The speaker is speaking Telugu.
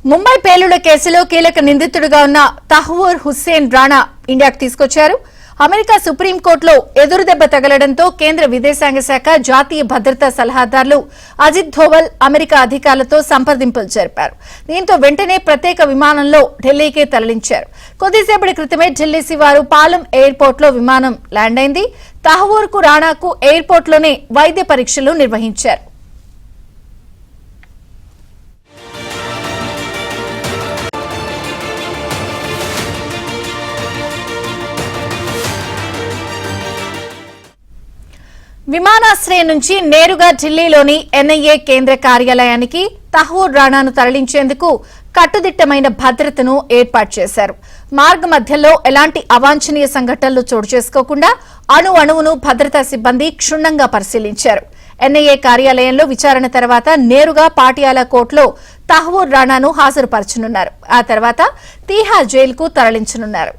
ముంబై పేలుళ్ల కేసులో కీలక నిందితుడిగా ఉన్న తహ్వూర్ హుస్సేన్ రాణా ఇండియాకు తీసుకొచ్చారు. అమెరికా సుప్రీంకోర్టులో ఎదురుదెబ్బ తగలడంతో కేంద్ర విదేశాంగ శాఖ జాతీయ భద్రతా సలహాదారులు అజిత్ ధోవల్ అమెరికా అధికారులతో సంప్రదింపులు జరిపారు. దీంతో వెంటనే ప్రత్యేక విమానంలో ఢిల్లీకి తరలించారు. కొద్దిసేపటి క్రితమే ఢిల్లీ శివారు పాలెం ఎయిర్పోర్టులో విమానం ల్యాండ్ అయింది. తహ్వూర్ కు రాణాకు ఎయిర్పోర్టులోనే వైద్య పరీక్షలు నిర్వహించారు. విమానాశ్రయం నుంచి నేరుగా ఢిల్లీలోని ఎన్ఐఏ కేంద్ర కార్యాలయానికి తహ్వూర్ రాణాను తరలించేందుకు కట్టుదిట్టమైన భద్రతను ఏర్పాటు చేశారు. మార్గ మధ్యలో ఎలాంటి అవాంఛనీయ సంఘటనలు చోటు చేసుకోకుండా అణువును భద్రతా సిబ్బంది క్షుణ్ణంగా పరిశీలించారు. ఎన్ఐఏ కార్యాలయంలో విచారణ తర్వాత నేరుగా పాటియాలా కోర్టులో తహ్వూర్ రాణాను హాజరుపరచనున్నారు. ఆ తర్వాత తీహార్ జైలుకు తరలించనున్నారు.